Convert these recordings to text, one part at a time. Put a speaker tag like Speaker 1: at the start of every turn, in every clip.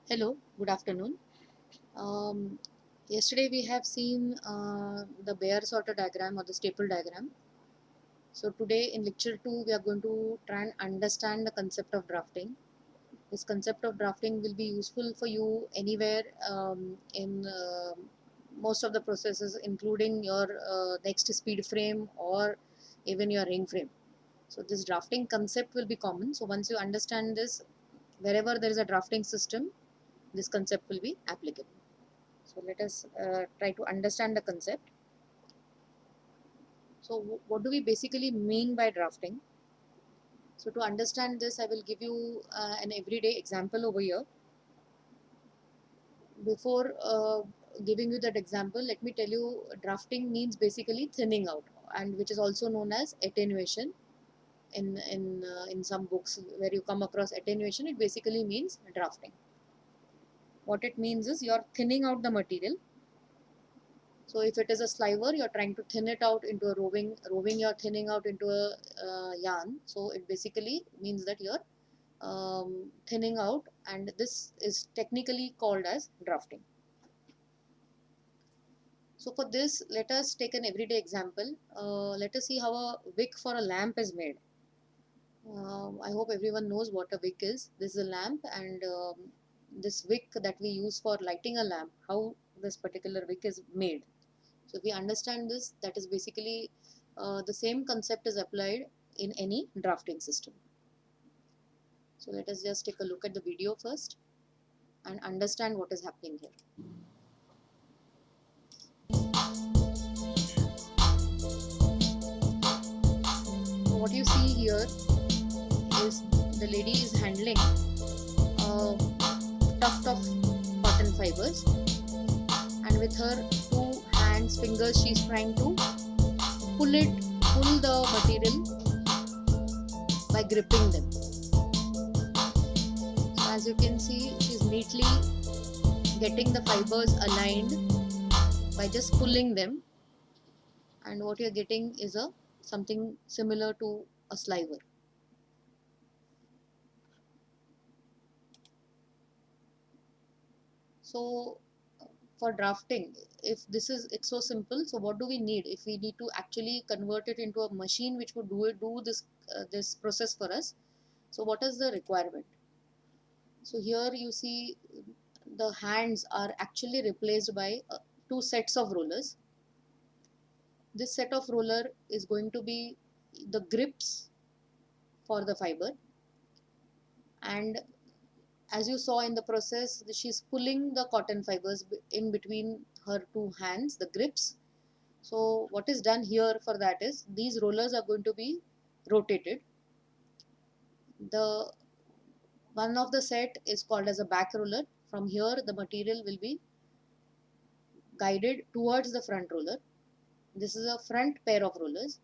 Speaker 1: Hello, good afternoon. Um, Yesterday we have seen the Bayer sorter diagram or the staple diagram. So today in lecture 2 we are going to try and understand the concept of drafting. This concept of drafting will be useful for you anywhere in most of the processes, including your next speed frame or even your ring frame. So this drafting concept will be common. So once you understand this, wherever there is a drafting system, this concept will be applicable. So let us try to understand the concept. So what do we basically mean by drafting? So to understand this, I will give you an everyday example over here. Before giving you that example, let me tell you drafting means basically thinning out, and which is also known as attenuation. In some books where you come across attenuation, it basically means drafting. What it means is you're thinning out the material. So if it is a sliver, you're trying to thin it out into a roving you're thinning out into a yarn. So it basically means that you're thinning out, and this is technically called as drafting. So for this, let us take an everyday example. Let us see how a wick for a lamp is made. I hope everyone knows what a wick is. This is a lamp, and this wick that we use for lighting a lamp, how this particular wick is made. So if we understand this, that is basically the same concept is applied in any drafting system. So let us just take a look at the video first and understand what is happening here. So what you see here is the lady is handling a tuft of cotton fibers, and with her two hands, fingers, she is trying to pull the material by gripping them. So as you can see, she is neatly getting the fibers aligned by just pulling them, and what you're getting is a something similar to a sliver. So for drafting, if this is it's so simple, so what do we need if we need to actually convert it into a machine which would do this process for us? So what is the requirement? So here you see the hands are actually replaced by two sets of rollers. This set of roller is going to be the grips for the fiber, and as you saw in the process, she's pulling the cotton fibers in between her two hands, the grips. So what is done here for that is these rollers are going to be rotated. The one of the set is called as a back roller. From here the material will be guided towards the front roller. This is a front pair of rollers,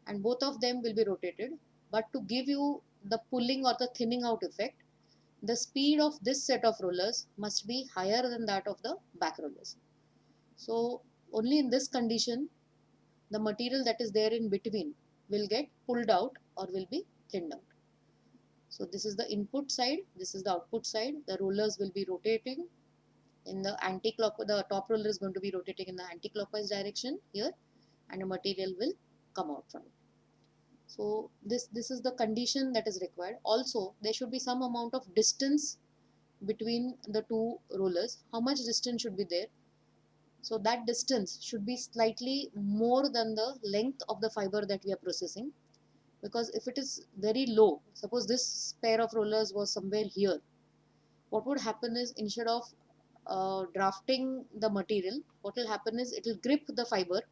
Speaker 1: and both of them will be rotated. But to give you the pulling or the thinning out effect, the speed of this set of rollers must be higher than that of the back rollers. So only in this condition, the material that is there in between will get pulled out or will be thinned out. So this is the input side, this is the output side. The rollers will be rotating in the anti-clockwise, the top roller is going to be rotating in the anti-clockwise direction here, and a material will come out from it. So this is the condition that is required. Also, there should be some amount of distance between the two rollers. How much distance should be there? So that distance should be slightly more than the length of the fiber that we are processing, because if it is very low, suppose this pair of rollers was somewhere here, what would happen is instead of drafting the material, what will happen is it will grip the fiber.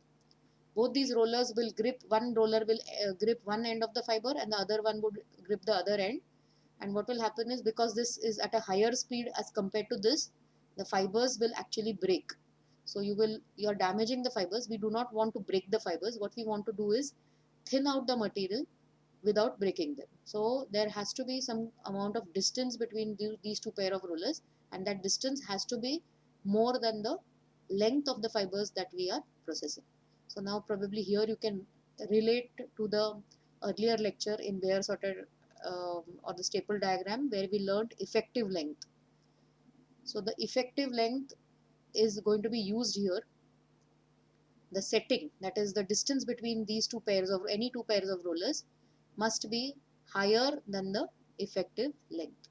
Speaker 1: Both these rollers will grip, one roller will grip one end of the fiber and the other one would grip the other end. And what will happen is, because this is at a higher speed as compared to this, the fibers will actually break. So you're damaging the fibers. We do not want to break the fibers. What we want to do is thin out the material without breaking them. So there has to be some amount of distance between these two pair of rollers, and that distance has to be more than the length of the fibers that we are processing. So now probably here you can relate to the earlier lecture in Bayer sorted or the staple diagram, where we learned effective length. So the effective length is going to be used here. The setting, that is the distance between these two pairs of any two pairs of rollers, must be higher than the effective length.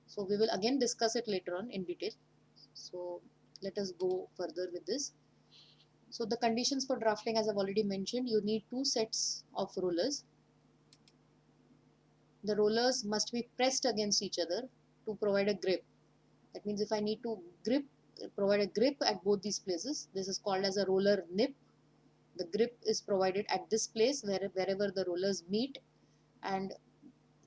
Speaker 1: So we will again discuss it later on in detail. So let us go further with this. So the conditions for drafting, as I've already mentioned, you need two sets of rollers. The rollers must be pressed against each other to provide a grip. That means if I need to provide a grip at both these places, this is called as a roller nip. The grip is provided at this place wherever the rollers meet, and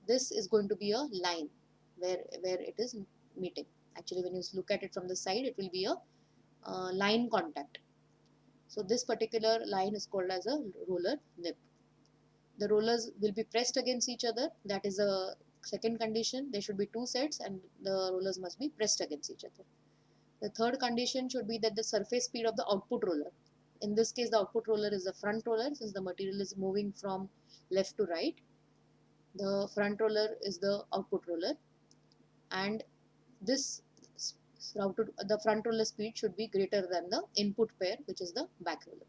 Speaker 1: this is going to be a line where it is meeting. Actually, when you look at it from the side, it will be a line contact. So this particular line is called as a roller nip. The rollers will be pressed against each other. That is a second condition. There should be two sets and the rollers must be pressed against each other. The third condition should be that the surface speed of the output roller, in this case the output roller is the front roller, since the material is moving from left to right. The front roller is the output roller, and this the front roller speed should be greater than the input pair, which is the back roller.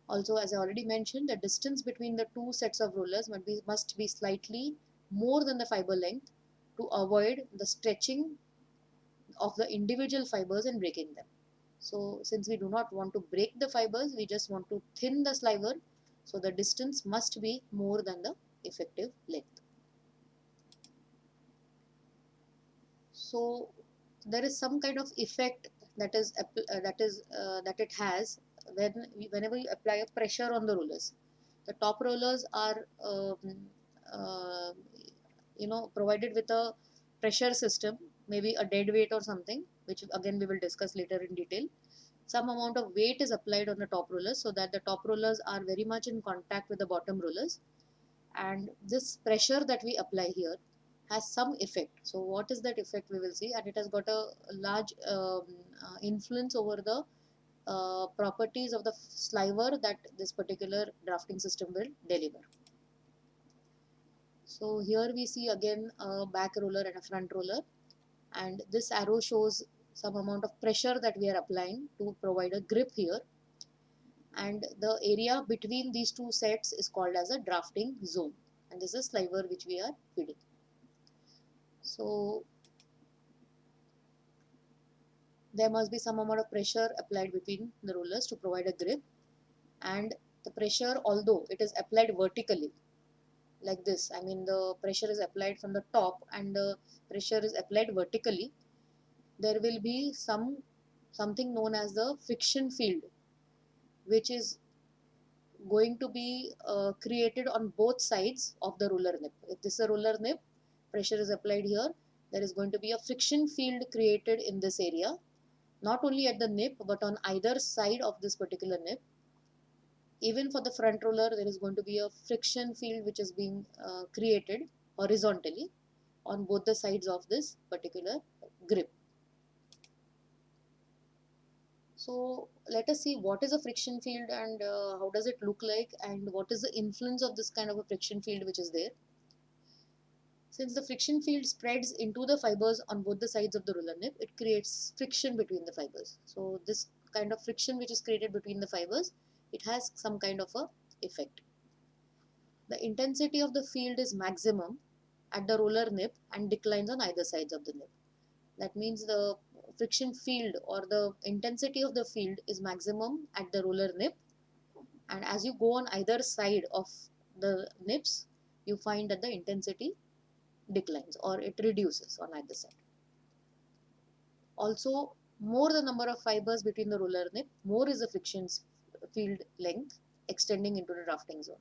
Speaker 1: Also, as I already mentioned, the distance between the two sets of rollers must be slightly more than the fiber length to avoid the stretching of the individual fibers and breaking them. So since we do not want to break the fibers, we just want to thin the sliver. So the distance must be more than the effective length. So there is some kind of effect that it has whenever you apply a pressure on the rollers. The top rollers are uh, provided with a pressure system, maybe a dead weight or something, which again we will discuss later in detail. Some amount of weight is applied on the top rollers so that the top rollers are very much in contact with the bottom rollers, and this pressure that we apply here has some effect. So what is that effect, we will see, and it has got a large influence over the properties of the sliver that this particular drafting system will deliver. So here we see again a back roller and a front roller, and this arrow shows some amount of pressure that we are applying to provide a grip here, and the area between these two sets is called as a drafting zone, and this is sliver which we are feeding. So there must be some amount of pressure applied between the rollers to provide a grip, and the pressure, although it is applied vertically like this, I mean the pressure is applied from the top and the pressure is applied vertically, there will be something known as the friction field, which is going to be created on both sides of the roller nip. If this is a roller nip, pressure is applied here, there is going to be a friction field created in this area, not only at the nip but on either side of this particular nip. Even for the front roller, there is going to be a friction field which is being created horizontally on both the sides of this particular grip. So let us see what is a friction field and how does it look like, and what is the influence of this kind of a friction field which is there. Since the friction field spreads into the fibers on both the sides of the roller nip, it creates friction between the fibers. So this kind of friction which is created between the fibers, it has some kind of a effect. The intensity of the field is maximum at the roller nip and declines on either sides of the nip. That means the friction field or the intensity of the field is maximum at the roller nip, and as you go on either side of the nips, you find that the intensity declines or it reduces on either side. Also, more the number of fibers between the roller nip, more is the friction field length extending into the drafting zone.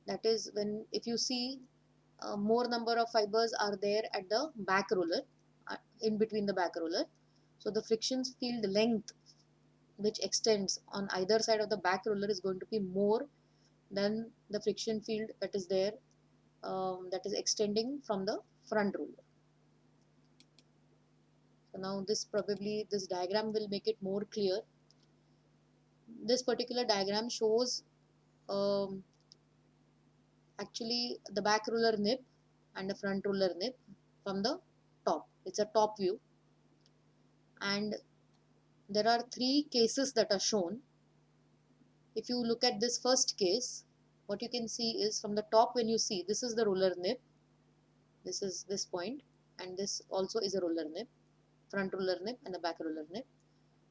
Speaker 1: That is, when if you see more number of fibers are there at the back roller, in between the back roller, so the friction field length which extends on either side of the back roller is going to be more than the friction field that is there, that is extending from the front roller. So now this diagram will make it more clear. This particular diagram shows um, actually the back roller nip and the front roller nip from the top. It's a top view, and there are three cases that are shown. If you look at this first case, what you can see is from the top, when you see this is the roller nib, this is this point, and this also is a roller nib, front roller nib and the back roller nib.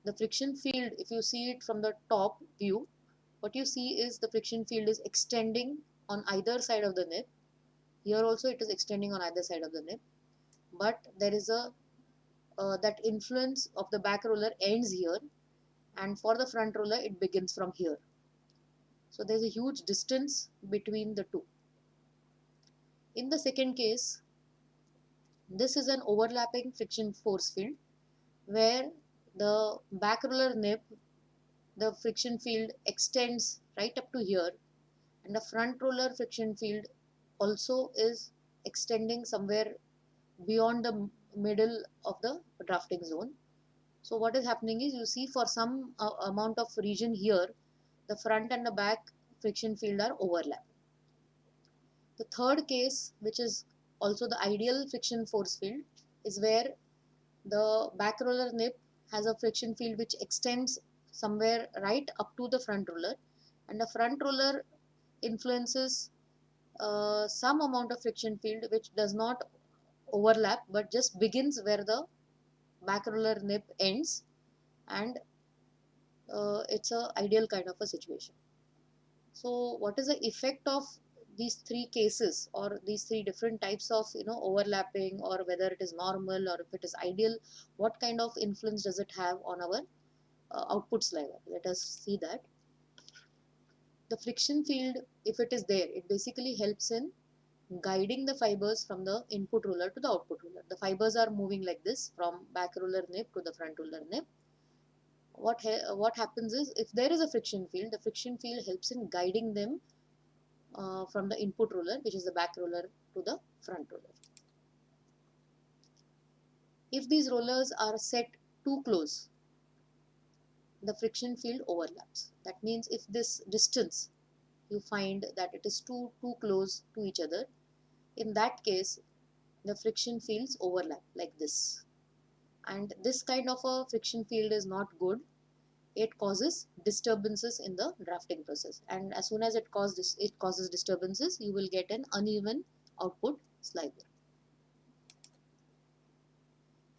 Speaker 1: The friction field, if you see it from the top view, what you see is the friction field is extending on either side of the nib. Here also it is extending on either side of the nib, but there is a that influence of the back roller ends here, and for the front roller it begins from here. So there is a huge distance between the two. In the second case, this is an overlapping friction force field where the back roller nib, the friction field extends right up to here, and the front roller friction field also is extending somewhere beyond the middle of the drafting zone. So what is happening is, you see for some amount of region here, the front and the back friction field are overlapping. The third case, which is also the ideal friction force field, is where the back roller nib has a friction field which extends somewhere right up to the front roller, and the front roller influences some amount of friction field which does not overlap but just begins where the back roller nib ends, and it's a ideal kind of a situation. So what is the effect of these three cases, or these three different types of overlapping, or whether it is normal or if it is ideal? What kind of influence does it have on our output sliver? Let us see that. The friction field, if it is there, it basically helps in guiding the fibers from the input roller to the output roller. The fibers are moving like this from back roller nib to the front roller nib. What happens is, if there is a friction field, the friction field helps in guiding them from the input roller, which is the back roller, to the front roller. If these rollers are set too close, the friction field overlaps. That means if this distance, you find that it is too close to each other, in that case the friction fields overlap like this, and this kind of a friction field is not good. It causes disturbances in the drafting process, and as soon as it causes disturbances, you will get an uneven output sliver.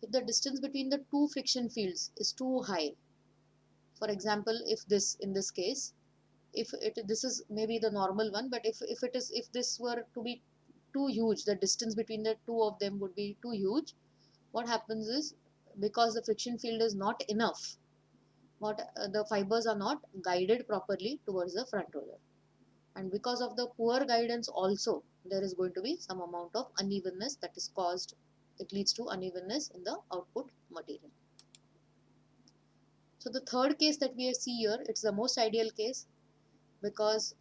Speaker 1: If the distance between the two friction fields is too high, for example, if this, in this case, this is maybe the normal one, but if this were to be too huge, the distance between the two of them would be too huge, what happens is, because the friction field is not enough, the fibers are not guided properly towards the front roller, and because of the poor guidance also, there is going to be some amount of unevenness that is caused. It leads to unevenness in the output material. So the third case that we see here, it's the most ideal case, because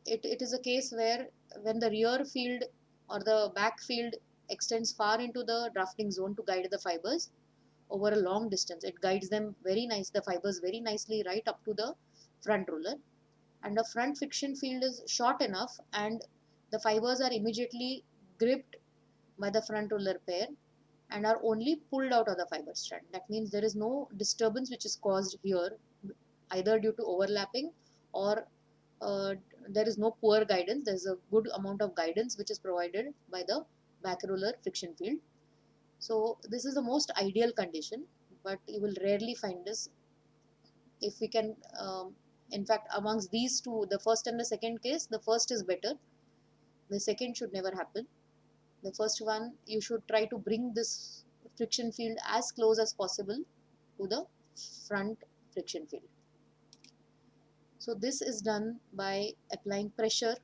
Speaker 1: it is a case where, when the rear field or the back field extends far into the drafting zone to guide the fibers over a long distance, it guides them very nice, the fibers very nicely, right up to the front roller, and the front friction field is short enough, and the fibers are immediately gripped by the front roller pair and are only pulled out of the fiber strand. That means there is no disturbance which is caused here, either due to overlapping, or there is no poor guidance. There is a good amount of guidance which is provided by the back roller friction field. So this is the most ideal condition, but you will rarely find this. If we can, in fact, amongst these two, the first and the second case, the first is better. The second should never happen. The first one, you should try to bring this friction field as close as possible to the front friction field. So this is done by applying pressure,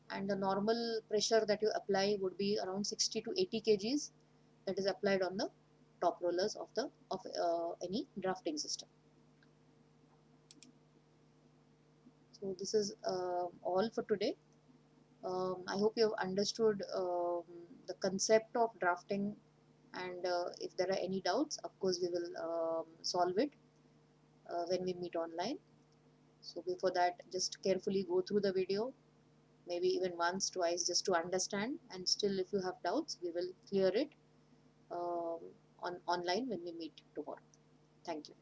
Speaker 1: and the normal pressure that you apply would be around 60 to 80 kgs, that is applied on the top rollers of any drafting system. So this is all for today. I hope you have understood the concept of drafting, and if there are any doubts, of course we will solve it when we meet online. So before that, just carefully go through the video, maybe even once, twice, just to understand, and still if you have doubts, we will clear it on online when we meet tomorrow. Thank you.